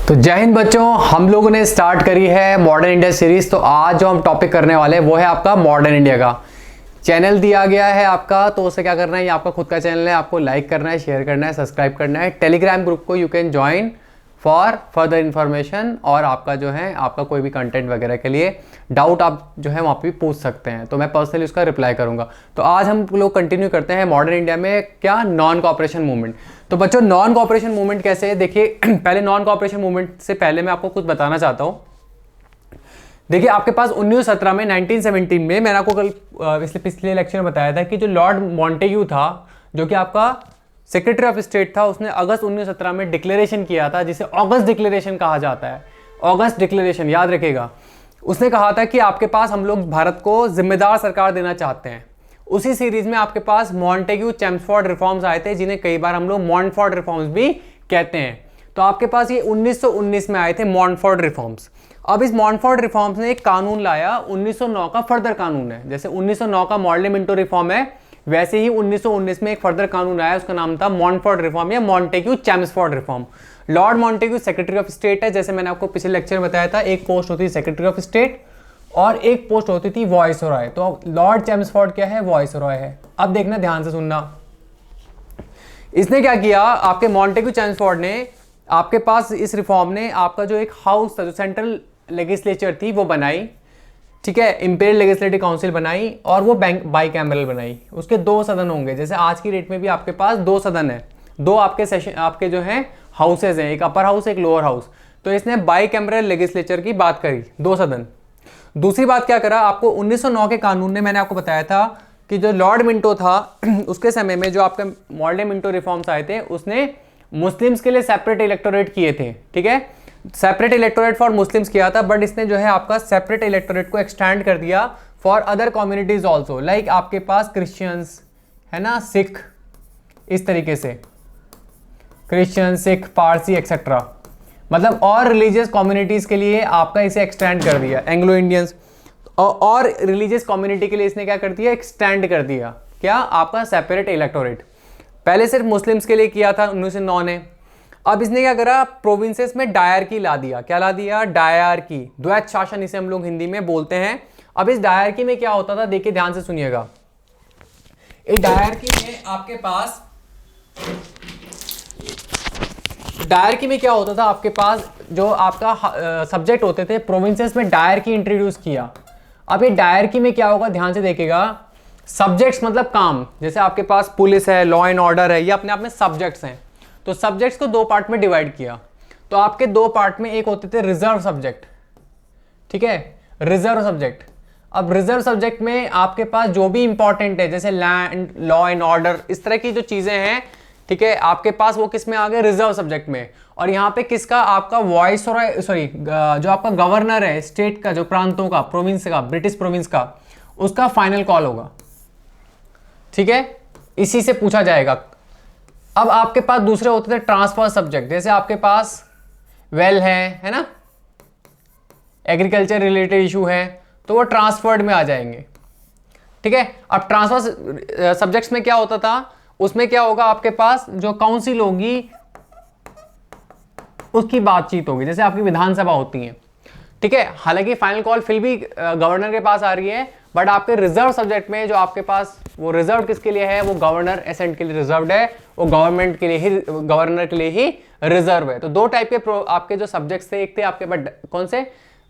तो जय हिंद बच्चों, हम लोगों ने स्टार्ट करी है मॉडर्न इंडिया सीरीज। तो आज जो हम टॉपिक करने वाले हैं वो है आपका मॉडर्न इंडिया का। चैनल दिया गया है आपका, तो उसे क्या करना है, ये आपका खुद का चैनल है, आपको लाइक करना है, शेयर करना है, सब्सक्राइब करना है। टेलीग्राम ग्रुप को you can join for further information, और आपका जो है आपका कोई भी कंटेंट वगैरह के लिए डाउट आप जो है वहाँ पे पूछ सकते हैं, तो मैं पर्सनली उसका रिप्लाई करूँगा। तो आज हम लोग कंटिन्यू करते हैं मॉडर्न इंडिया में क्या, नॉन कोऑपरेशन मूवमेंट। तो बच्चों नॉन कोऑपरेशन मूवमेंट कैसे है, देखिए पहले नॉन कोऑपरेशन मूवमेंट से पहले मैं आपको कुछ बताना चाहता हूँ। देखिए आपके पास 1917 में 1917 में मैंने आपको कल पिछले लेक्चर में बताया था कि जो लॉर्ड मॉन्टेग्यू था, जो कि आपका सेक्रेटरी ऑफ स्टेट था, उसने अगस्त 1917 में डिक्लेरेशन किया था, जिसे अगस्त डिक्लेरेशन कहा जाता है। अगस्त डिक्लेरेशन याद रखिएगा। उसने कहा था कि आपके पास हम लोग भारत को जिम्मेदार सरकार देना चाहते हैं। उसी सीरीज में आपके पास मॉन्टेग्यू चेम्सफोर्ड रिफॉर्म्स आए थे, जिन्हें कई बार हम लोग मॉन्टफोर्ड रिफॉर्म्स भी कहते हैं। तो आपके पास ये 1919 में आए थे मॉन्टफोर्ड रिफॉर्म्स। अब इस मॉन्टफोर्ड रिफॉर्म्स ने एक कानून लाया, 1909 का फर्दर कानून है। जैसे 1909 का मॉडल मिंटो रिफॉर्म है, वैसे ही 1919 में एक फर्दर कानून आया, उसका नाम था मॉन्टफोर्ड रिफॉर्म या Montagu Chelmsford reform. Lord Montagu secretary of state है, जैसे मैंने आपको पिछले लेक्चर में बताया था। एक पोस्ट होती है सेक्रेटरी ऑफ स्टेट और एक पोस्ट होती थी वॉइसरॉय। तो लॉर्ड चेम्सफोर्ड क्या है, वॉइसरॉय है। अब देखना, ध्यान से सुनना। इसने क्या किया, आपके मॉन्टेग्यू चेम्सफोर्ड ने, आपके पास इस रिफॉर्म ने आपका जो एक हाउस था, जो सेंट्रल लेजिस्लेचर थी, वो बनाई, ठीक है, इंपीरियल लेजिस्लेटिव काउंसिल बनाई, और वो बाई कैमरल बनाई। उसके दो सदन होंगे, जैसे आज की डेट में भी आपके पास दो सदन है, दो आपके सेशन, आपके जो हैं हाउसेज हैं, एक अपर हाउस एक लोअर हाउस। तो इसने बाई कैमरल लेजिस्लेचर की बात करी, दो सदन। दूसरी बात क्या करा, आपको 1909 के कानून ने, मैंने आपको बताया था कि जो लॉर्ड मिंटो था उसके समय में जो आपके मॉडल मिंटो रिफॉर्म्स आए थे, उसने मुस्लिम्स के लिए सेपरेट इलेक्टोरेट किए थे, ठीक है, सेपरेट इलेक्टोरेट फॉर मुस्लिम्स किया था। बट इसने जो है आपका सेपरेट इलेक्टोरेट को एक्सटेंड कर दिया for other communities also, like आपके पास क्रिश्चियंस है ना, सिख, इस तरीके से क्रिश्चियन, सिख, पारसी एक्सेट्रा, मतलब और रिलीजियस कम्युनिटीज के लिए आपका इसे एक्सटेंड कर दिया। एंग्लो इंडियंस और रिलीजियस कम्युनिटी के लिए इसने क्या कर दिया, एक्सटेंड कर दिया क्या, आपका सेपरेट इलेक्टोरेट। पहले सिर्फ मुस्लिम्स के लिए किया था 1909 ने। अब इसने क्या करा, प्रोविंसेस में डायरकी ला दिया। क्या ला दिया, डायरकी, द्वैत शासन इसे हम लोग हिंदी में बोलते हैं। अब इस डायरकी में क्या होता था, देखिए ध्यान से सुनिएगा। इस डायरकी में आपके पास, डायरकी में क्या होता था, आपके पास जो आपका सब्जेक्ट होते थे, प्रोविंसेस में डायरकी इंट्रोड्यूस किया। अब ये डायरकी में क्या होगा, ध्यान से देखिएगा। सब्जेक्ट्स मतलब काम, जैसे आपके पास पुलिस है, लॉ एंड ऑर्डर है, ये अपने आप में सब्जेक्ट्स हैं। तो सब्जेक्ट्स को दो पार्ट में डिवाइड किया। तो आपके दो पार्ट में, एक होते थे रिजर्व सब्जेक्ट, ठीक है, रिजर्व सब्जेक्ट। अब रिजर्व सब्जेक्ट में आपके पास जो भी इंपॉर्टेंट है, जैसे लैंड, लॉ एंड ऑर्डर, इस तरह की जो चीजें हैं, ठीक है, आपके पास वो किस में आ गए, रिजर्व सब्जेक्ट में। और यहाँ पे किसका, आपका वॉइसरॉय, सॉरी, जो आपका गवर्नर है स्टेट का, जो प्रांतों का, प्रोविंस का, ब्रिटिश प्रोविंस का, उसका फाइनल कॉल होगा, ठीक है, इसी से पूछा जाएगा। अब आपके पास दूसरे होते थे ट्रांसफर सब्जेक्ट, जैसे आपके पास वेल है ना, एग्रीकल्चर रिलेटेड इशू है, तो वो ट्रांसफर्ड में आ जाएंगे, ठीक है। अब ट्रांसफर सब्जेक्ट्स में क्या होता था, उसमें क्या होगा, आपके पास जो काउंसिल होगी उसकी बातचीत होगी, जैसे आपकी विधानसभा होती है, ठीक है। हालांकि फाइनल कॉल फिर भी गवर्नर के पास आ रही है, बट आपके रिजर्व सब्जेक्ट में जो आपके पास, वो रिजर्व किसके लिए है, वो गवर्नर एसेंट के लिए रिजर्व्ड है, वो गवर्नमेंट के लिए ही, गवर्नर के लिए ही रिजर्व है। तो दो टाइप के आपके जो सब्जेक्ट्स थे, एक थे आपके पास कौन से,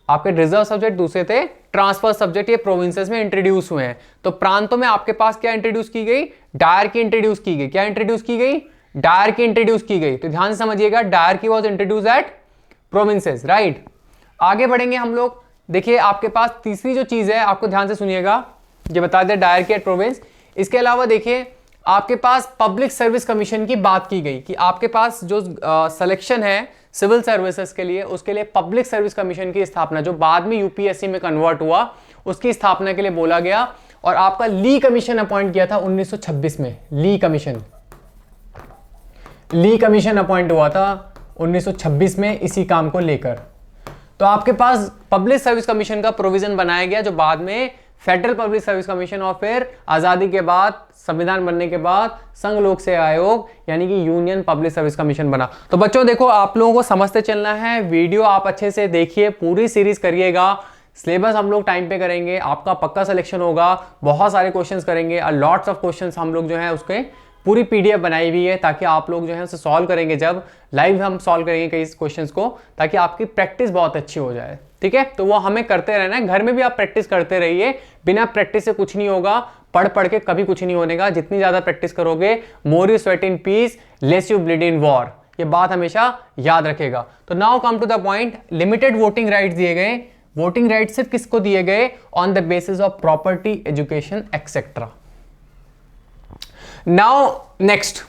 आपके रिजर्व सब्जेक्ट, दूसरे थे ट्रांसफर सब्जेक्ट। ये प्रोविंसेस में इंट्रोड्यूस हुए हैं। तो प्रांतों में आपके पास क्या इंट्रोड्यूस की गई, डायरकी इंट्रोड्यूस की गई। क्या इंट्रोड्यूस की गई, डायरकी इंट्रोड्यूस की गई। तो ध्यान से समझिएगा, dyarchy was introduce at provinces, right. आगे बढ़ेंगे हम लोग। देखिए आपके पास तीसरी जो चीज है, आपको ध्यान से सुनिएगा, ये बता दे, डायरकी एट प्रोविंस। इसके अलावा देखिए आपके पास पब्लिक सर्विस कमीशन की बात की गई कि आपके पास जो सिलेक्शन है सिविल सर्विसेज के लिए, उसके लिए पब्लिक सर्विस कमीशन की स्थापना, जो बाद में यूपीएससी में कन्वर्ट हुआ, उसकी स्थापना के लिए बोला गया। और आपका ली कमीशन अपॉइंट किया था 1926 में। ली कमीशन अपॉइंट हुआ था 1926 में इसी काम को लेकर। तो आपके पास पब्लिक सर्विस कमीशन का प्रोविजन बनाया गया, जो बाद में फेडरल पब्लिक सर्विस कमीशन और फिर आज़ादी के बाद संविधान बनने के बाद संघ लोक सेवा आयोग यानी कि यूनियन पब्लिक सर्विस कमीशन बना। तो बच्चों देखो, आप लोगों को समझते चलना है, वीडियो आप अच्छे से देखिए, पूरी सीरीज करिएगा। सिलेबस हम लोग टाइम पे करेंगे, आपका पक्का सिलेक्शन होगा, बहुत सारे क्वेश्चंस करेंगे, लॉट्स ऑफ क्वेश्चंस हम लोग जो है उसके पूरी पीडीएफ बनाई हुई है ताकि आप लोग जो है उसे सॉल्व करेंगे, जब लाइव हम सॉल्व करेंगे कई क्वेश्चंस को, ताकि आपकी प्रैक्टिस बहुत अच्छी हो जाए। ठीक है, तो वो हमें करते रहना है, घर में भी आप प्रैक्टिस करते रहिए, बिना प्रैक्टिस से कुछ नहीं होगा, पढ़ पढ़ के कभी कुछ नहीं होने का। जितनी ज्यादा प्रैक्टिस करोगे, more you sweat in peace less you bleed in war, ये बात हमेशा याद रखेगा। तो now come to the point, limited voting rights दिए गए। वोटिंग राइट सिर्फ किसको दिए गए? On the basis of property, education etcetera. Now next,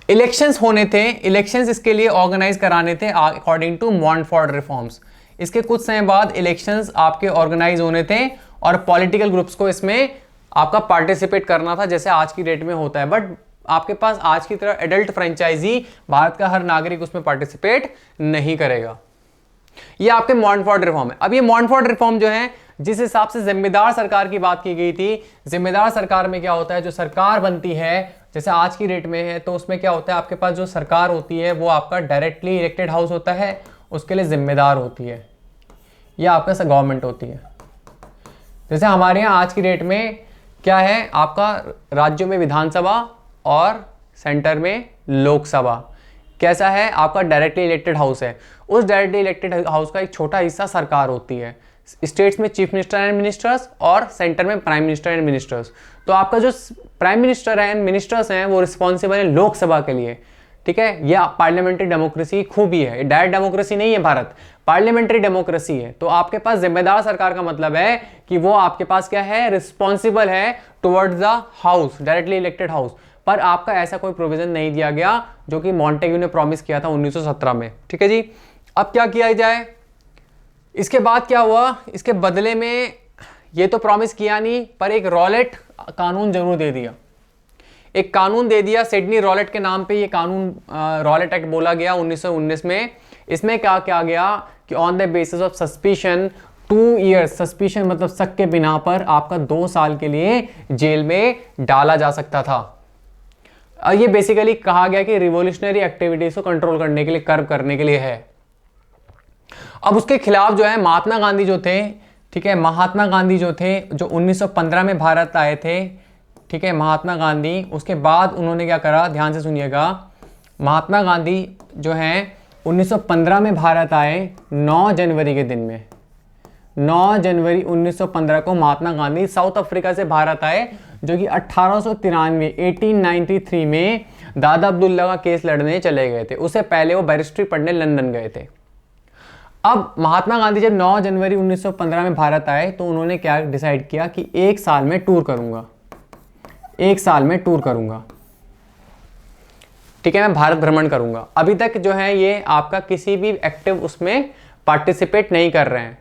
elections होने थे, इलेक्शंस इसके लिए ऑर्गेनाइज कराने थे अकॉर्डिंग टू मॉन्टफोर्ड रिफॉर्म्स। इसके कुछ समय बाद इलेक्शंस आपके ऑर्गेनाइज होने थे और पॉलिटिकल ग्रुप्स को इसमें आपका पार्टिसिपेट करना था, जैसे आज की डेट में होता है। बट आपके पास आज की तरह एडल्ट फ्रेंचाइजी भारत का हर नागरिक उसमें पार्टिसिपेट नहीं करेगा। ये आपके मॉन्टफोर्ड रिफॉर्म है। अब ये मॉन्टफोर्ड रिफॉर्म जो है, जिस हिसाब से जिम्मेदार सरकार की बात की गई थी, जिम्मेदार सरकार में क्या होता है, जो सरकार बनती है जैसे आज की डेट में है, तो उसमें क्या होता है, आपके पास जो सरकार होती है वो आपका डायरेक्टली इलेक्टेड हाउस होता है, उसके लिए जिम्मेदार होती है, ये आपका गवर्नमेंट होती है। जैसे हमारे यहाँ आज की डेट में क्या है, आपका राज्यों में विधानसभा और सेंटर में लोकसभा। कैसा है, आपका डायरेक्टली इलेक्टेड हाउस है, उस डायरेक्टली इलेक्टेड हाउस का एक छोटा हिस्सा सरकार होती है। स्टेट्स में चीफ मिनिस्टर एंड मिनिस्टर्स और सेंटर में प्राइम मिनिस्टर एंड मिनिस्टर्स। तो आपका जो प्राइम मिनिस्टर एंड मिनिस्टर्स हैं वो रिस्पॉन्सिबल है लोकसभा के लिए। ठीक है, यह पार्लियामेंट्री डेमोक्रेसी खूबी है, डायरेक्ट डेमोक्रेसी नहीं है भारत, पार्लियामेंट्री डेमोक्रेसी है। तो आपके पास जिम्मेदार सरकार का मतलब है कि वो आपके पास क्या है, रिस्पॉन्सिबल है towards the house, directly elected house. पर आपका ऐसा कोई प्रोविजन नहीं दिया गया जो कि मॉन्टेग्यू ने प्रॉमिस किया था 1917 में। ठीक है जी, अब क्या किया जाए, इसके बाद क्या हुआ, इसके बदले में ये तो प्रॉमिस किया नहीं, पर एक रॉलेट कानून जरूर दे दिया, एक कानून दे दिया सिडनी रॉलेट के नाम पे। ये कानून रॉलेट एक्ट बोला गया 1919 में। इसमें क्या किया गया कि on the basis of suspicion 2 years, suspicion मतलब शक के बिना पर आपका 2 साल के लिए जेल में डाला जा सकता था। ये बेसिकली कहा गया कि रिवोल्यूशनरी एक्टिविटीज को कंट्रोल करने के लिए, कर्व करने के लिए है। अब उसके खिलाफ जो है महात्मा गांधी जो थे, ठीक है, महात्मा गांधी जो थे, जो 1915 में भारत आए थे, ठीक है, महात्मा गांधी, उसके बाद उन्होंने क्या करा, ध्यान से सुनिएगा, महात्मा गांधी जो हैं 1915 में भारत आए 9 जनवरी के दिन में। 9 जनवरी 1915 को महात्मा गांधी साउथ अफ्रीका से भारत आए, जो कि 1893 में दादा अब्दुल्ला का केस लड़ने चले गए थे। उससे पहले वो बैरिस्ट्री पढ़ने लंदन गए थे। अब महात्मा गांधी जब 9 जनवरी 1915 में भारत आए तो उन्होंने क्या डिसाइड किया कि 1 साल में टूर करूंगा, 1 साल में टूर करूंगा, ठीक है, मैं भारत भ्रमण करूंगा। अभी तक जो है ये आपका किसी भी एक्टिव उसमें पार्टिसिपेट नहीं कर रहे हैं।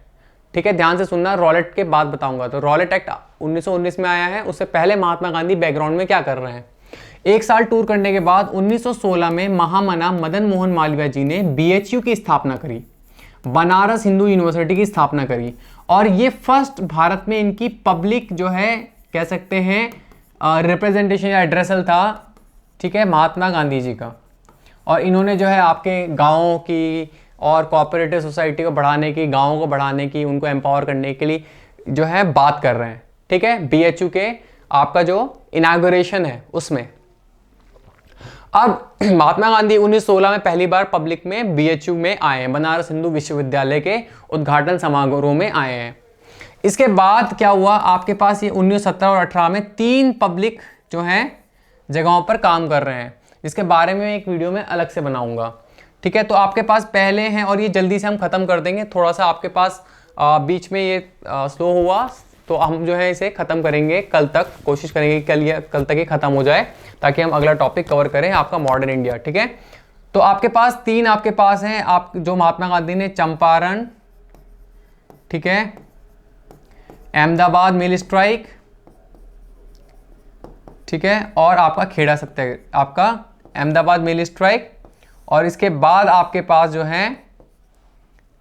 ठीक है, ध्यान से सुनना, रॉलेट के बाद बताऊंगा। तो रॉलेट एक्ट 1919 में आया है, उससे पहले महात्मा गांधी बैकग्राउंड में क्या कर रहे हैं। 1 साल टूर करने के बाद 1916 में महामना मदन मोहन मालवीय जी ने BHU की स्थापना करी, बनारस हिंदू यूनिवर्सिटी की स्थापना करी, और ये फर्स्ट भारत में इनकी पब्लिक जो है कह सकते हैं रिप्रेजेंटेशन या एड्रेसल था, ठीक है, महात्मा गांधी जी का। और इन्होंने जो है आपके गाँवों की और कोऑपरेटिव सोसाइटी को बढ़ाने की, गाँवों को बढ़ाने की, उनको एम्पावर करने के लिए जो है बात कर रहे हैं। ठीक है, BHU के आपका जो इनागुरेशन है उसमें। अब महात्मा गांधी 1916 में पहली बार पब्लिक में BHU में आए हैं, बनारस हिंदू विश्वविद्यालय के उद्घाटन समारोह में आए हैं। इसके बाद क्या हुआ, आपके पास ये 1917 और 18 में 3 पब्लिक जो हैं जगहों पर काम कर रहे हैं, जिसके बारे में एक वीडियो में अलग से बनाऊंगा। ठीक है, तो आपके पास पहले हैं, और ये जल्दी से हम खत्म कर देंगे। थोड़ा सा आपके पास बीच में ये स्लो हुआ, तो हम जो है इसे खत्म करेंगे कल तक, कोशिश करेंगे कल तक ये खत्म हो जाए, ताकि हम अगला टॉपिक कवर करें आपका मॉडर्न इंडिया। ठीक है, तो आपके पास 3 आपके पास हैं, आप जो महात्मा गांधी ने चंपारण, ठीक है, अहमदाबाद मिल स्ट्राइक, ठीक है, और आपका खेड़ा सत्याग्रह, आपका अहमदाबाद मिल स्ट्राइक, और इसके बाद आपके पास जो है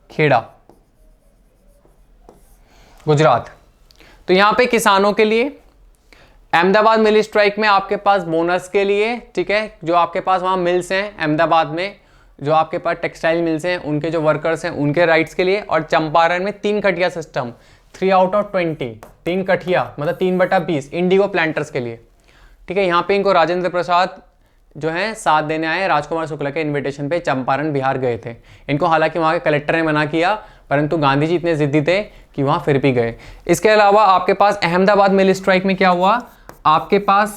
खेड़ा, गुजरात। तो यहाँ पे किसानों के लिए अहमदाबाद मिल स्ट्राइक में आपके पास बोनस के लिए, ठीक है, जो आपके पास वहाँ मिल्स हैं अहमदाबाद में, जो आपके पास टेक्सटाइल मिल्स हैं उनके जो वर्कर्स हैं उनके राइट्स के लिए, और चंपारण में 3 कटिया सिस्टम 3 आउट ऑफ 20, 3 कटिया मतलब 3/20 इंडिगो प्लांटर्स के लिए, ठीक है। यहाँ पे इनको राजेंद्र प्रसाद जो है साथ देने आए, राजकुमार शुक्ला के इनविटेशन पे चंपारण बिहार गए थे। इनको हालांकि वहाँ के कलेक्टर ने मना किया, परंतु गांधी जी इतने जिद्दी थे कि वहाँ फिर भी गए। इसके अलावा आपके पास अहमदाबाद मिल स्ट्राइक में क्या हुआ, आपके पास,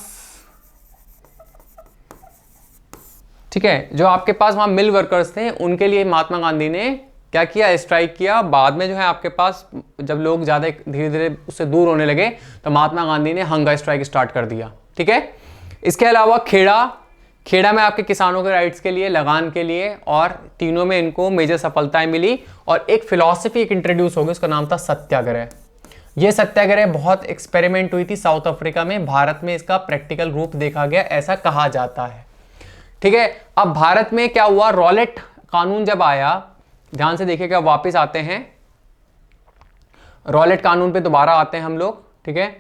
ठीक है, जो आपके पास वहाँ मिल वर्कर्स थे उनके लिए महात्मा गांधी ने क्या किया, स्ट्राइक किया। बाद में जो है आपके पास जब लोग ज़्यादा धीरे धीरे उससे दूर होने लगे तो महात्मा गांधी ने हंगर स्ट्राइक स्टार्ट कर दिया, ठीक है। इसके अलावा खेड़ा में आपके किसानों के राइट्स के लिए, लगान के लिए, और तीनों में इनको मेजर सफलताएं मिली। और एक फिलॉसफी एक इंट्रोड्यूस हो गई, उसका नाम था सत्याग्रह। ये सत्याग्रह बहुत एक्सपेरिमेंट हुई थी साउथ अफ्रीका में, भारत में इसका प्रैक्टिकल रूप देखा गया, ऐसा कहा जाता है, ठीक है। अब भारत में क्या हुआ, रॉलेट कानून जब आया, ध्यान से देखिएगा, वापस आते हैं रॉलेट कानून पे दोबारा आते हैं हम लोग, ठीक है।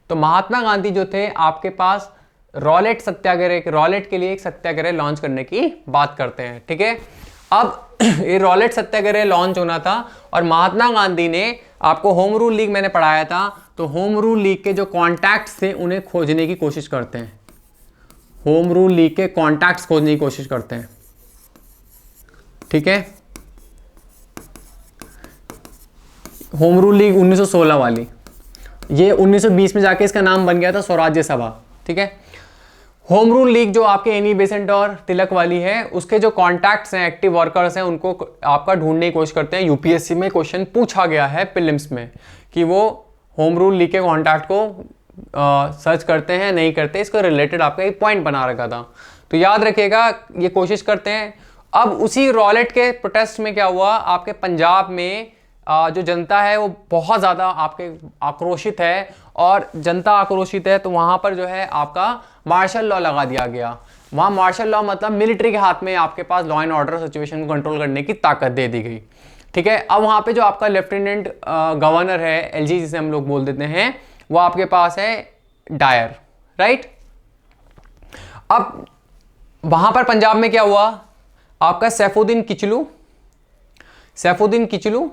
तो महात्मा गांधी जो थे आपके पास रॉलेट सत्याग्रह, रॉलेट के लिए एक सत्याग्रह लॉन्च करने की बात करते हैं, ठीक है। अब ये रॉलेट सत्याग्रह लॉन्च होना था और महात्मा गांधी ने, आपको होम रूल लीग मैंने पढ़ाया था, तो होम रूल लीग के जो कॉन्टैक्ट्स थे उन्हें खोजने की कोशिश करते हैं, होम रूल लीग के कॉन्टैक्ट्स खोजने की कोशिश करते हैं, ठीक है। होम रूल लीग 1916 वाली, ये 1920 में जाके इसका नाम बन गया था स्वराज्य सभा, ठीक है। होम रूल लीग जो आपके एनी बेसेंट और तिलक वाली है, उसके जो कॉन्टैक्ट्स हैं, एक्टिव वर्कर्स हैं, उनको आपका ढूंढने की कोशिश करते हैं। यूपीएससी में क्वेश्चन पूछा गया है प्रीलिम्स में कि वो होम रूल लीग के कॉन्टैक्ट को सर्च करते हैं नहीं करते, इसको रिलेटेड आपका एक पॉइंट बना रखा था, तो याद रखिएगा ये कोशिश करते हैं। अब उसी रॉलेट के प्रोटेस्ट में क्या हुआ, आपके पंजाब में जो जनता है वो बहुत ज़्यादा आपके आक्रोशित है, और जनता आक्रोशित है तो वहाँ पर जो है आपका मार्शल लॉ लगा दिया गया। वहाँ मार्शल लॉ मतलब मिलिट्री के हाथ में आपके पास लॉ एंड ऑर्डर सिचुएशन को कंट्रोल करने की ताकत दे दी गई, ठीक है। अब वहाँ पे जो आपका लेफ्टिनेंट गवर्नर है, एलजी जिसे हम लोग बोल देते हैं, वो आपके पास है डायर, राइट। अब वहाँ पर पंजाब में क्या हुआ, आपका सैफुद्दीन किचलू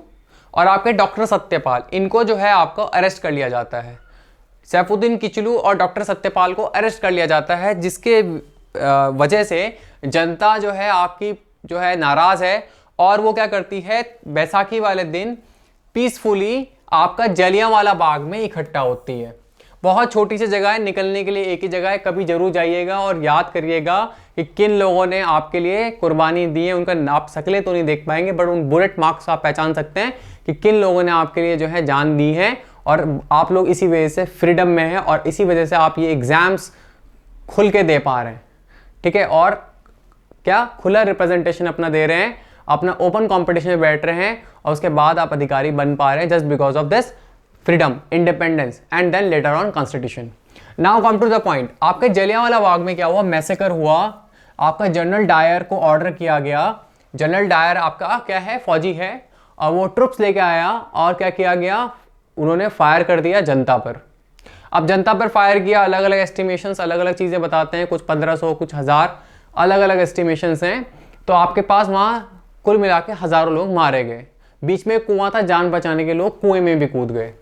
और आपके डॉक्टर सत्यपाल, इनको जो है आपको अरेस्ट कर लिया जाता है। सैफुद्दीन किचलू और डॉक्टर सत्यपाल को अरेस्ट कर लिया जाता है, जिसके वजह से जनता जो है आपकी जो है नाराज है, और वो क्या करती है, बैसाखी वाले दिन पीसफुली आपका जलियांवाला बाग में इकट्ठा होती है। बहुत छोटी सी जगह है, निकलने के लिए एक ही जगह है, कभी जरूर जाइएगा और याद करिएगा कि किन लोगों ने आपके लिए कुर्बानी दी है। उनका आप शक्लें तो नहीं देख पाएंगे, बट उन बुलेट मार्क्स आप पहचान सकते हैं कि किन लोगों ने आपके लिए जो है जान दी है, और आप लोग इसी वजह से फ्रीडम में हैं, और इसी वजह से आप ये एग्जाम्स खुल के दे पा रहे हैं, ठीक है। और क्या खुला रिप्रेजेंटेशन अपना दे रहे हैं, अपना ओपन कंपटीशन में बैठ रहे हैं, और उसके बाद आप अधिकारी बन पा रहे हैं just because of this freedom, independence and then later on constitution. Now come to the point, आपके जलियांवाला बाग में क्या हुआ, मैसेकर हुआ। आपका जनरल डायर को ऑर्डर किया गया, जनरल डायर आपका क्या है, फौजी है, और वो ट्रुप्स लेके आया, और क्या किया गया, उन्होंने फायर कर दिया जनता पर। अब जनता पर फायर किया, अलग अलग एस्टिमेशंस, अलग अलग चीज़ें बताते हैं, कुछ 1500 कुछ 1000 अलग अलग एस्टिमेशंस हैं। तो आपके पास वहाँ कुल मिला के हज़ारों लोग मारे गए। बीच में कुआं था, जान बचाने के लोग कुएं में भी कूद गए।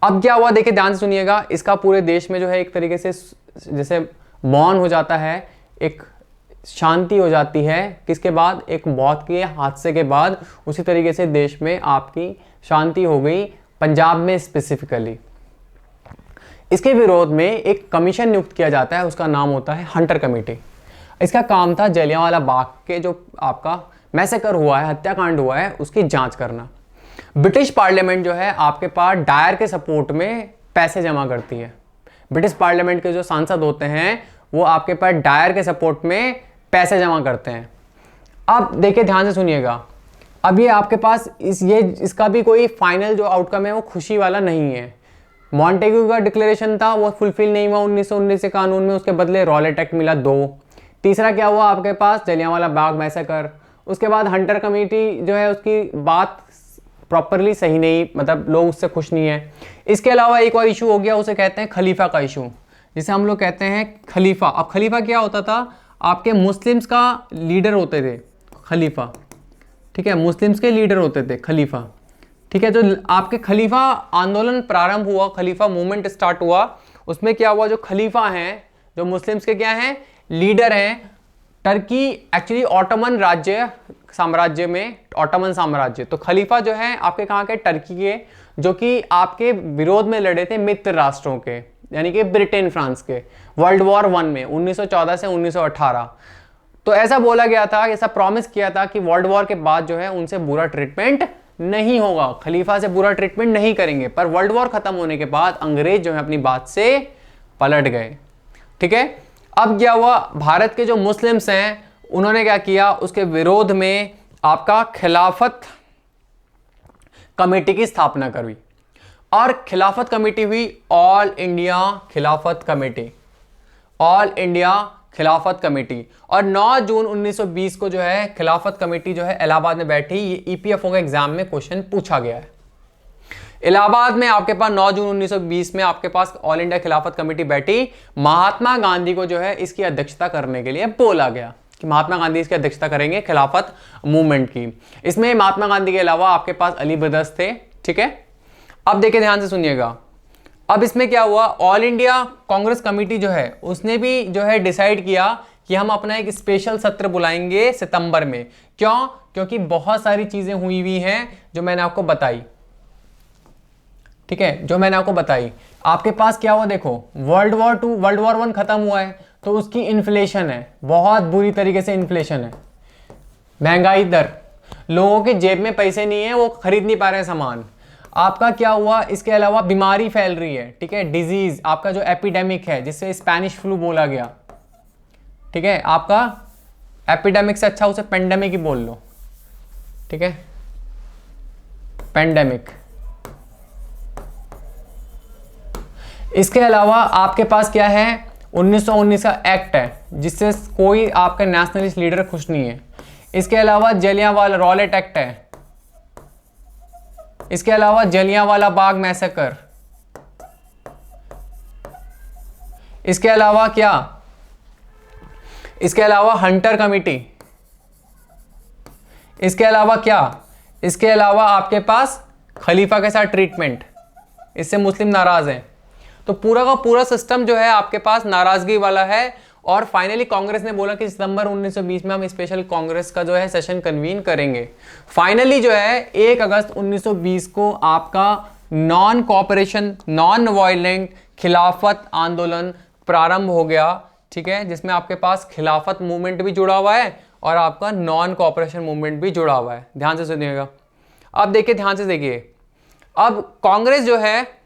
अब क्या हुआ देखिए, ध्यान से सुनिएगा, इसका पूरे देश में जो है एक तरीके से जैसे मौन हो जाता है, एक शांति हो जाती है, किसके बाद, एक मौत के हादसे के बाद। उसी तरीके से देश में आपकी शांति हो गई, पंजाब में स्पेसिफिकली। इसके विरोध में एक कमीशन नियुक्त किया जाता है, उसका नाम होता है हंटर कमेटी। इसका काम था जलियांवाला बाग के जो आपका मैसेकर हुआ है, हत्याकांड हुआ है, उसकी जांच करना। ब्रिटिश पार्लियामेंट जो है आपके पास डायर के सपोर्ट में पैसे जमा करती है। ब्रिटिश पार्लियामेंट के जो सांसद होते हैं वो आपके पास डायर के सपोर्ट में पैसे जमा करते हैं। अब देखिए ध्यान से सुनिएगा, अब ये आपके पास इसका भी कोई फाइनल जो आउटकम है वो खुशी वाला नहीं है। मॉन्टेग्यू का डिक्लेरेशन था, वो फुलफिल नहीं हुआ 1919 के कानून में, उसके बदले रॉलेट एक्ट मिला 2। तीसरा क्या हुआ आपके पास, जलियांवाला बाग मैसेकर। उसके बाद हंटर कमेटी जो है उसकी बात प्रॉपरली सही नहीं, मतलब लोग उससे खुश नहीं है। इसके अलावा एक और इशू हो गया, उसे कहते हैं खलीफा का इशू, जिसे हम लोग कहते हैं खलीफा। अब खलीफा क्या होता था, आपके मुस्लिम्स का लीडर होते थे खलीफा, ठीक है, मुस्लिम्स के लीडर होते थे खलीफा, ठीक है। जो आपके खलीफा आंदोलन प्रारंभ हुआ, खलीफा मूवमेंट स्टार्ट हुआ, उसमें क्या हुआ, जो खलीफा हैं, जो मुस्लिम्स के क्या हैं, लीडर हैं, टर्की एक्चुअली ऑटोमन राज्य साम्राज्य में, ऑटोमन साम्राज्य, तो खलीफा जो है आपके कहाँ के, टर्की के, जो कि आपके विरोध में लड़े थे मित्र राष्ट्रों के, यानी कि ब्रिटेन फ्रांस के, वर्ल्ड वॉर 1 में 1914 से 1918। तो ऐसा बोला गया था, ऐसा प्रॉमिस किया था कि वर्ल्ड वॉर के बाद जो है उनसे बुरा ट्रीटमेंट नहीं होगा, खलीफा से बुरा ट्रीटमेंट नहीं करेंगे। पर वर्ल्ड वॉर खत्म होने के बाद अंग्रेज जो है अपनी बात से पलट गए, ठीक है। अब क्या हुआ, भारत के जो मुस्लिम्स हैं उन्होंने क्या किया, उसके विरोध में आपका खिलाफत कमेटी की स्थापना करी, और खिलाफत कमेटी हुई ऑल इंडिया खिलाफत कमेटी, ऑल इंडिया खिलाफत कमेटी। और 9 जून 1920 को जो है खिलाफत कमेटी जो है इलाहाबाद में बैठी। ये ईपीएफओ के एग्जाम में क्वेश्चन पूछा गया है। इलाहाबाद में आपके पास 9 जून 1920 में आपके पास ऑल इंडिया खिलाफत कमेटी बैठी। महात्मा गांधी को जो है इसकी अध्यक्षता करने के लिए बोला गया कि महात्मा गांधी इसकी अध्यक्षता करेंगे खिलाफत मूवमेंट की। इसमें महात्मा गांधी के अलावा आपके पास अली ब्रदर्स थे, ठीक है। अब देखिए ध्यान से सुनिएगा, अब इसमें क्या हुआ, ऑल इंडिया कांग्रेस कमेटी जो है उसने भी जो है डिसाइड किया कि हम अपना एक स्पेशल सत्र बुलाएंगे सितंबर में। क्यों? क्योंकि बहुत सारी चीजें हुई हुई हैं जो मैंने आपको बताई, ठीक है, जो मैंने आपको बताई। आपके पास क्या हुआ, देखो वर्ल्ड वॉर 2, वर्ल्ड वॉर 1 खत्म हुआ है, तो उसकी इन्फ्लेशन है, बहुत बुरी तरीके से इन्फ्लेशन है, महंगाई दर, लोगों के जेब में पैसे नहीं है, वो खरीद नहीं पा रहे हैं सामान। आपका क्या हुआ, इसके अलावा बीमारी फैल रही है, ठीक है, डिजीज, आपका जो एपिडेमिक है जिससे स्पेनिश फ्लू बोला गया, ठीक है, आपका एपिडेमिक से अच्छा उसे पेंडेमिक ही बोल लो, ठीक है, पेंडेमिक। इसके अलावा आपके पास क्या है, 1919 का एक्ट है जिससे कोई आपका नेशनलिस्ट लीडर खुश नहीं है। इसके अलावा जलियांवाला रॉलेट एक्ट है। इसके अलावा जलियांवाला बाग मैसेकर। इसके अलावा क्या, इसके अलावा हंटर कमिटी। इसके अलावा क्या, इसके अलावा आपके पास खलीफा के साथ ट्रीटमेंट, इससे मुस्लिम नाराज हैं। तो पूरा का पूरा सिस्टम जो है आपके पास नाराजगी वाला है। और फाइनली कांग्रेस ने बोला कि सितंबर 1920 में हम स्पेशल कांग्रेस का जो है सेशन कन्वीन करेंगे। फाइनली जो है 1 अगस्त 1920 को आपका नॉन कॉपरेशन नॉन वायलेंट खिलाफत आंदोलन प्रारंभ हो गया, ठीक है, जिसमें आपके पास खिलाफत मूवमेंट भी जुड़ा हुआ है और आपका नॉन कॉपरेशन मूवमेंट भी जुड़ा हुआ है। ध्यान से सुनिएगा। अब देखिए, ध्यान से देखिए, अब कांग्रेस जो है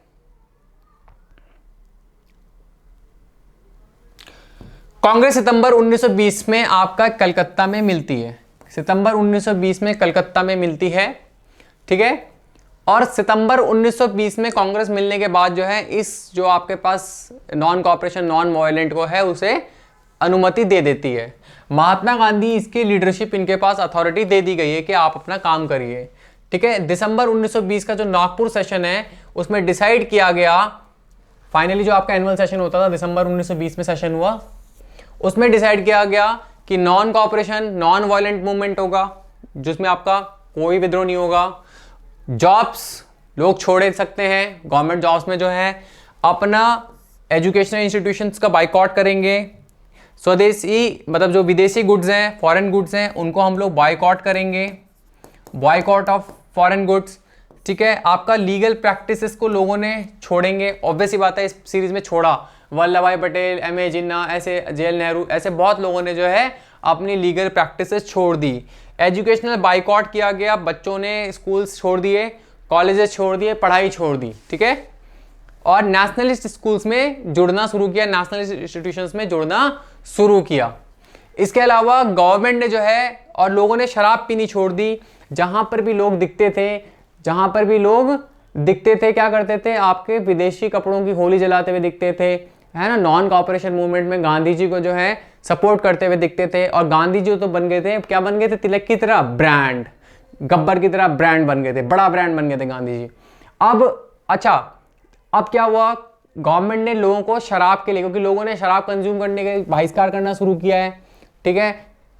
कांग्रेस सितंबर 1920 में आपका कलकत्ता में मिलती है, सितंबर 1920 में कलकत्ता में मिलती है, ठीक है। और सितंबर 1920 में कांग्रेस मिलने के बाद जो है इस जो आपके पास नॉन कॉपरेशन नॉन वायलेंट को है उसे अनुमति दे देती है। महात्मा गांधी इसकी लीडरशिप, इनके पास अथॉरिटी दे दी गई है कि आप अपना काम करिए, ठीक है। दिसंबर 1920 का जो नागपुर सेशन है उसमें डिसाइड किया गया, फाइनली जो आपका एनुअल सेशन होता था दिसंबर 1920 में सेशन हुआ, उसमें डिसाइड किया गया कि non cooperation non violent movement होगा जिसमें आपका कोई विद्रोह नहीं होगा। जॉब्स लोग छोड़ सकते हैं, गवर्नमेंट जॉब्स में जो है अपना एजुकेशनल इंस्टीट्यूशंस का बाइकआउट करेंगे। स्वदेशी मतलब जो विदेशी गुड्स हैं, फॉरेन गुड्स हैं, उनको हम लोग बाइकआउट करेंगे, बाइकआउट ऑफ फॉरेन गुड्स, ठीक है। आपका लीगल प्रैक्टिसेस को लोगों ने छोड़ेंगे, ऑब्वियस ही बात है, इस सीरीज में छोड़ा, वल्लभ भाई पटेल, एम.ए. जिन्ना, ऐसे जवाहरलाल नेहरू, ऐसे बहुत लोगों ने जो है अपनी लीगल प्रैक्टिसेस छोड़ दी। एजुकेशनल बाइकआउट किया गया, बच्चों ने स्कूल्स छोड़ दिए, कॉलेजेस छोड़ दिए, पढ़ाई छोड़ दी, ठीक है। और नेशनलिस्ट स्कूल्स में जुड़ना शुरू किया, नेशनलिस्ट इंस्टीट्यूशंस में जुड़ना शुरू किया। इसके अलावा गवर्नमेंट ने जो है और लोगों ने शराब पीनी छोड़ दी। जहां पर भी लोग दिखते थे, जहां पर भी लोग दिखते थे क्या करते थे, आपके विदेशी कपड़ों की होली जलाते हुए दिखते थे, है ना। नॉन कॉपरेशन मूवमेंट में गांधी जी को जो है सपोर्ट करते हुए दिखते थे। और गांधी जी तो बन गए थे, क्या बन गए थे, तिलक की तरह ब्रांड, गब्बर की तरह ब्रांड बन गए थे, बड़ा ब्रांड बन गए थे गांधी जी। अब क्या हुआ, गवर्नमेंट ने लोगों को शराब के लिए, क्योंकि लोगों ने शराब कंज्यूम करने के बहिष्कार करना शुरू किया है, ठीक है,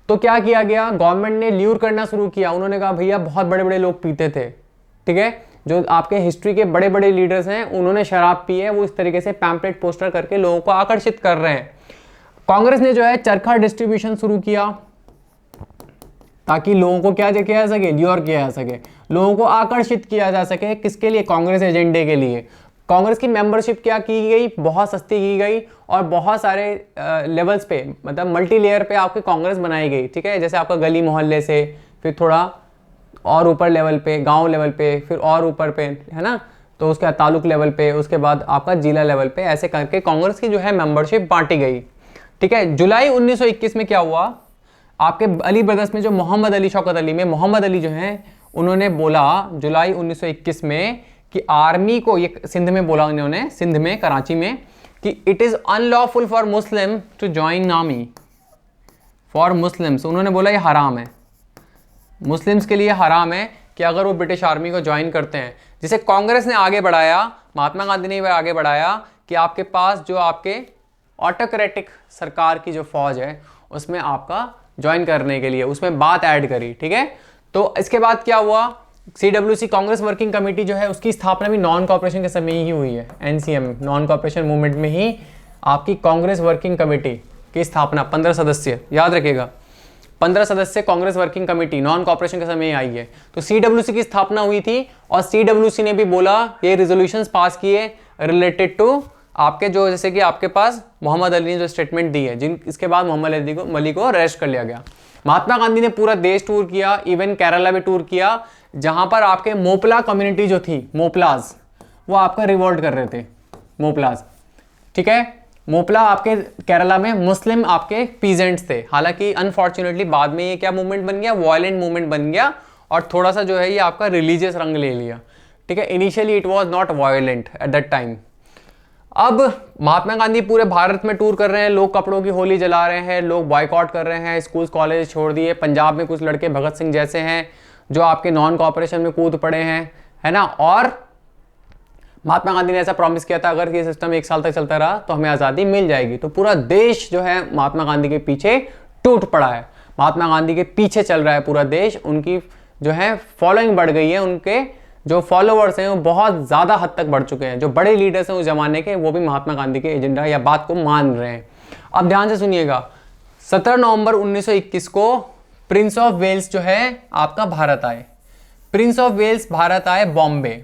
तो क्या किया गया, गवर्नमेंट ने ल्यूर करना शुरू किया। उन्होंने कहा भैया बहुत बड़े बड़े लोग पीते थे, ठीक है, जो आपके हिस्ट्री के बड़े बड़े लीडर्स हैं उन्होंने शराब पी है, वो इस तरीके से पैम्पलेट पोस्टर करके लोगों को आकर्षित कर रहे हैं। कांग्रेस ने जो है चरखा डिस्ट्रीब्यूशन शुरू किया ताकि लोगों को क्या किया जा सके, ल्योर किया जा सके, लोगों को आकर्षित किया जा सके, किसके लिए, कांग्रेस एजेंडे के लिए। कांग्रेस की मेंबरशिप क्या की गई, बहुत सस्ती की गई और बहुत सारे लेवल्स पे, मतलब मल्टी लेयर पे आपकी कांग्रेस बनाई गई, ठीक है, जैसे आपका गली मोहल्ले से, फिर थोड़ा और ऊपर लेवल पे, गांव लेवल पे, फिर और ऊपर पे, है ना, तो उसके बाद तालुक लेवल पे, उसके बाद आपका जिला लेवल पे, ऐसे करके कांग्रेस की जो है मेंबरशिप बांटी गई, ठीक है। जुलाई 1921 में क्या हुआ, आपके अली ब्रदर्स में जो मोहम्मद अली, शौकत अली में मोहम्मद अली जो हैं, उन्होंने बोला जुलाई 1921 में कि आर्मी को, ये सिंध में बोला उन्होंने, सिंध में, कराची में, कि it is unlawful for Muslim to join army, for Muslims, उन्होंने बोला ये हराम है, मुस्लिम्स के लिए हराम है कि अगर वो ब्रिटिश आर्मी को ज्वाइन करते हैं। जिसे कांग्रेस ने आगे बढ़ाया, महात्मा गांधी ने आगे बढ़ाया कि आपके पास जो आपके ऑटोक्रेटिक सरकार की जो फौज है उसमें आपका ज्वाइन करने के लिए, उसमें बात ऐड करी, ठीक है। तो इसके बाद क्या हुआ, CWC कांग्रेस वर्किंग कमेटी जो है उसकी स्थापना भी नॉन कॉर्पोरेशन के समय ही हुई है, NCM नॉन कॉर्पोरेशन मूवमेंट में ही आपकी कांग्रेस वर्किंग कमेटी की स्थापना, 15 सदस्य, याद रखिएगा, 15 सदस्य Congress working committee non corporation के समय ही आई है। तो CWC की स्थापना हुई थी और CWC ने भी बोला, ये रिजोल्यूशंस पास किए रिलेटेड टू आपके जो, जैसे कि आपके पास मोहम्मद अली ने जो स्टेटमेंट दी है, जिन इसके बाद मोहम्मद अली को अरेस्ट कर लिया गया। महात्मा गांधी ने पूरा देश टूर किया, इवन केरला भी टूर किया, जहां पर आपके मोपला कम्युनिटी जो थी, मोपलाज, वो आपका रिवोल्ट कर रहे थे, मोपलाज, ठीक है। मोपला आपके केरला में मुस्लिम आपके पीजेंट्स थे, हालांकि अनफॉर्चुनेटली बाद में ये क्या मूवमेंट बन गया, वायलेंट मूवमेंट बन गया और थोड़ा सा जो है ये आपका रिलीजियस रंग ले लिया, ठीक है। Initially it was not violent at that time. अब महात्मा गांधी पूरे भारत में टूर कर रहे हैं, लोग कपड़ों की होली जला रहे हैं, लोग बॉयकॉट कर रहे हैं, स्कूल कॉलेज छोड़ दिए, पंजाब में कुछ लड़के भगत सिंह जैसे हैं जो आपके नॉन कॉर्पोरेशन में कूद पड़े हैं, है ना। और महात्मा गांधी ने ऐसा प्रॉमिस किया था, अगर ये सिस्टम 1 साल तक चलता रहा तो हमें आज़ादी मिल जाएगी। तो पूरा देश जो है महात्मा गांधी के पीछे टूट पड़ा है, महात्मा गांधी के पीछे चल रहा है पूरा देश, उनकी जो है फॉलोइंग बढ़ गई है, उनके जो फॉलोअर्स हैं वो बहुत ज़्यादा हद तक बढ़ चुके हैं, जो बड़े लीडर्स हैं उस जमाने के, वो भी महात्मा गांधी के एजेंडा या बात को मान रहे हैं। अब ध्यान से सुनिएगा, 17 नवंबर 1921 को प्रिंस ऑफ वेल्स जो है आपका भारत आए, प्रिंस ऑफ वेल्स भारत आए बॉम्बे।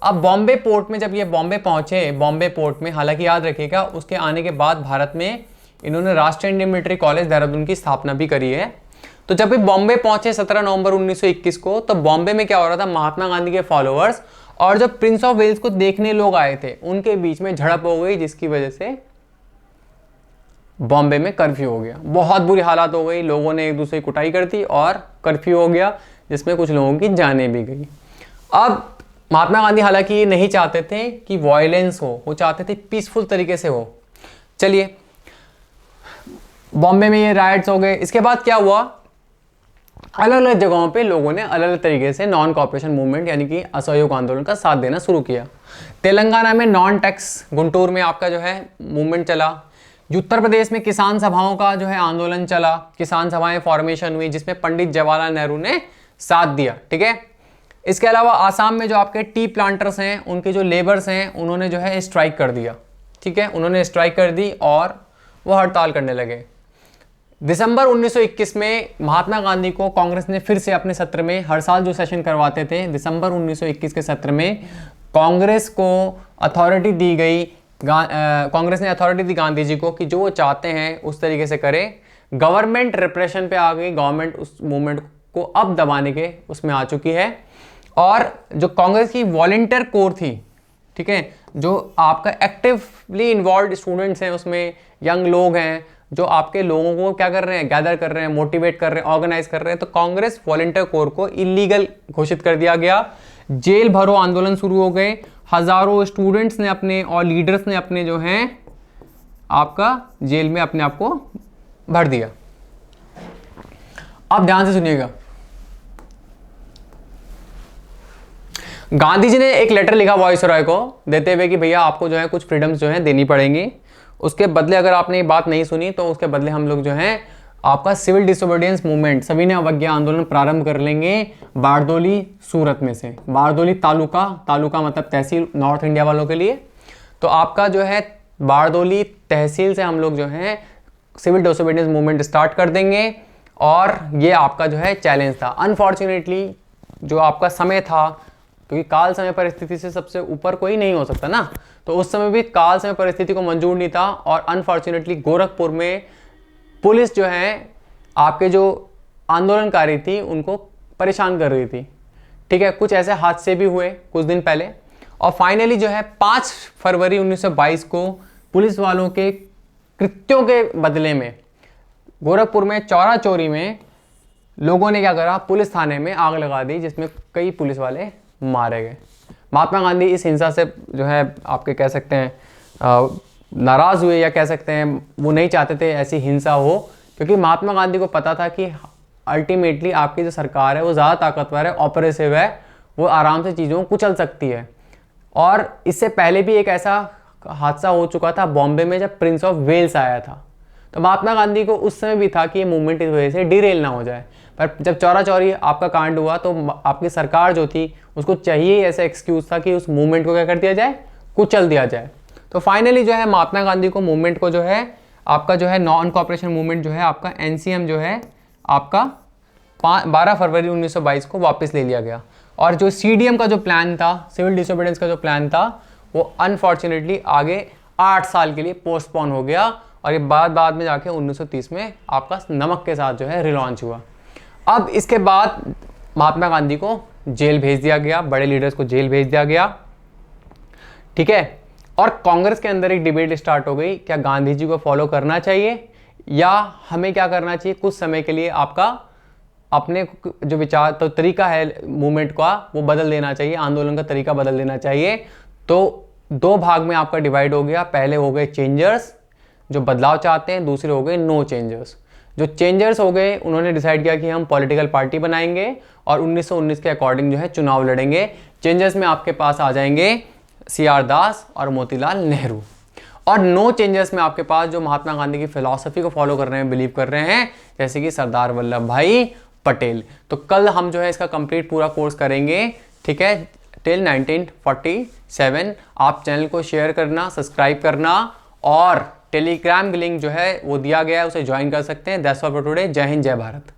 अब बॉम्बे पोर्ट में जब ये बॉम्बे पहुंचे, बॉम्बे पोर्ट में, हालांकि याद रखिएगा उसके आने के बाद भारत में इन्होंने राष्ट्रीय इंडियन मिलिट्री कॉलेज देहरादून की स्थापना भी करी है। तो जब भी बॉम्बे पहुंचे 17 नवंबर 1921 को, तो बॉम्बे में क्या हो रहा था, महात्मा गांधी के फॉलोअर्स और जब प्रिंस ऑफ वेल्स को देखने लोग आए थे उनके बीच में झड़प हो गई, जिसकी वजह से बॉम्बे में कर्फ्यू हो गया, बहुत बुरी हालात हो गई, लोगों ने एक दूसरे की कुटाई कर दी और कर्फ्यू हो गया, जिसमें कुछ लोगों की जानें भी गई। अब महात्मा गांधी हालांकि ये नहीं चाहते थे कि वायलेंस हो, वो चाहते थे पीसफुल तरीके से हो। चलिए, बॉम्बे में ये राइट्स हो गए। इसके बाद क्या हुआ, अलग अलग जगहों पे लोगों ने अलग अलग तरीके से नॉन कॉर्पोरेशन मूवमेंट यानी कि असहयोग आंदोलन का साथ देना शुरू किया। तेलंगाना में नॉन टैक्स, गुंटूर में आपका जो है मूवमेंट चला। उत्तर प्रदेश में किसान सभाओं का जो है आंदोलन चला, किसान सभाएं फॉर्मेशन हुई जिसमें पंडित जवाहरलाल नेहरू ने साथ दिया, ठीक है। इसके अलावा आसाम में जो आपके टी प्लांटर्स हैं, उनके जो लेबर्स हैं, उन्होंने जो है स्ट्राइक कर दिया, ठीक है, उन्होंने स्ट्राइक कर दी और वो हड़ताल करने लगे। दिसंबर 1921 में महात्मा गांधी को कांग्रेस ने फिर से अपने सत्र में, हर साल जो सेशन करवाते थे, दिसंबर 1921 के सत्र में कांग्रेस को अथॉरिटी दी गई, कांग्रेस ने अथॉरिटी दी गांधी जी को कि जो वो चाहते हैं उस तरीके से करें। गवर्नमेंट रिप्रेशन पे आ गई, गवर्नमेंट उस मूवमेंट को अब दबाने के उसमें आ चुकी है। और जो कांग्रेस की वॉलंटियर कोर थी, ठीक है, जो आपका एक्टिवली इन्वॉल्व स्टूडेंट्स हैं, उसमें यंग लोग हैं जो आपके लोगों को क्या कर रहे हैं, गैदर कर रहे हैं, मोटिवेट कर रहे हैं, ऑर्गेनाइज कर रहे हैं। तो कांग्रेस वॉलंटियर कोर को इलीगल घोषित कर दिया गया। जेल भरो आंदोलन शुरू हो गए, हजारों स्टूडेंट्स ने अपने और लीडर्स ने अपने जो हैं आपका जेल में अपने आप को भर दिया। अब ध्यान से सुनिएगा, गांधी जी ने एक लेटर लिखा वायसरॉय को देते हुए कि भैया आपको जो है कुछ फ्रीडम्स जो है देनी पड़ेंगी, उसके बदले अगर आपने ये बात नहीं सुनी तो उसके बदले हम लोग जो है आपका सिविल डिसोबीडियंस मूवमेंट, सविनय अवज्ञा आंदोलन प्रारंभ कर लेंगे बारदोली सूरत में से। बारदोली तालुका मतलब तहसील नॉर्थ इंडिया वालों के लिए। तो आपका जो है बारदोली तहसील से हम लोग जो है सिविल डिसोबीडियंस मूवमेंट स्टार्ट कर देंगे, और ये आपका जो है चैलेंज था। अनफॉर्चुनेटली जो आपका समय था, क्योंकि काल समय परिस्थिति से सबसे ऊपर कोई नहीं हो सकता ना, तो उस समय भी काल समय परिस्थिति को मंजूर नहीं था, और अनफॉर्चुनेटली गोरखपुर में पुलिस जो है आपके जो आंदोलनकारी थी उनको परेशान कर रही थी। ठीक है, कुछ ऐसे हादसे भी हुए कुछ दिन पहले, और फाइनली जो है 5 फरवरी 1922 को पुलिस वालों के कृत्यों के बदले में गोरखपुर में चौरा चोरी में लोगों ने क्या करा, पुलिस थाने में आग लगा दी, जिसमें कई पुलिस वाले मारे गए। महात्मा गांधी इस हिंसा से जो है आपके कह सकते हैं नाराज हुए, या कह सकते हैं वो नहीं चाहते थे ऐसी हिंसा हो, क्योंकि महात्मा गांधी को पता था कि अल्टीमेटली आपकी जो सरकार है वो ज़्यादा ताकतवर है, ऑपरेसिव है, वो आराम से चीज़ों को कुचल सकती है। और इससे पहले भी एक ऐसा हादसा हो चुका था बॉम्बे में, जब प्रिंस ऑफ वेल्स आया था। तो महात्मा गांधी को उस समय भी था कि ये मूवमेंट इस वजह से डिरेल ना हो जाए, पर जब चौरा चौरी आपका कांड हुआ तो आपकी सरकार जो थी उसको चाहिए ऐसा एक्सक्यूज था कि उस मूवमेंट को क्या कर दिया जाए, कुचल दिया जाए। तो फाइनली जो है महात्मा गांधी को मूवमेंट को जो है आपका जो है नॉन कॉपरेशन मूवमेंट जो है आपका NCM जो है आपका 12 फरवरी 1922 को वापस ले लिया गया। और जो CDM का जो प्लान था, सिविल डिसोबीडियंस का जो प्लान था, वो अनफॉर्चुनेटली आगे 8 साल के लिए पोस्टपोन हो गया, और ये बाद में जाके 1930 में आपका नमक के साथ जो है रिलॉन्च हुआ। अब इसके बाद महात्मा गांधी को जेल भेज दिया गया, बड़े लीडर्स को जेल भेज दिया गया। ठीक है, और कांग्रेस के अंदर एक डिबेट स्टार्ट हो गई, क्या गांधी जी को फॉलो करना चाहिए या हमें क्या करना चाहिए, कुछ समय के लिए आपका अपने जो विचार तो तरीका है मूवमेंट का वो बदल देना चाहिए, आंदोलन का तरीका बदल देना चाहिए। तो 2 भाग में आपका डिवाइड हो गया। पहले हो गए चेंजर्स जो बदलाव चाहते हैं, दूसरे हो गए नो चेंजर्स। जो चेंजर्स हो गए उन्होंने डिसाइड किया कि हम पॉलिटिकल पार्टी बनाएंगे और 1919 के अकॉर्डिंग जो है चुनाव लड़ेंगे। चेंजर्स में आपके पास आ जाएंगे CR दास और मोतीलाल नेहरू। और नो चेंजर्स में आपके पास जो महात्मा गांधी की फिलॉसफी को फॉलो कर रहे हैं, बिलीव कर रहे हैं, जैसे कि सरदार वल्लभ भाई पटेल। तो कल हम जो है इसका कंप्लीट पूरा कोर्स करेंगे, ठीक है, टिल 1947। आप चैनल को शेयर करना, सब्सक्राइब करना, और टेलीग्राम लिंक जो है वो दिया गया है, उसे ज्वाइन कर सकते हैं। That's all for today. जय हिंद, जय भारत।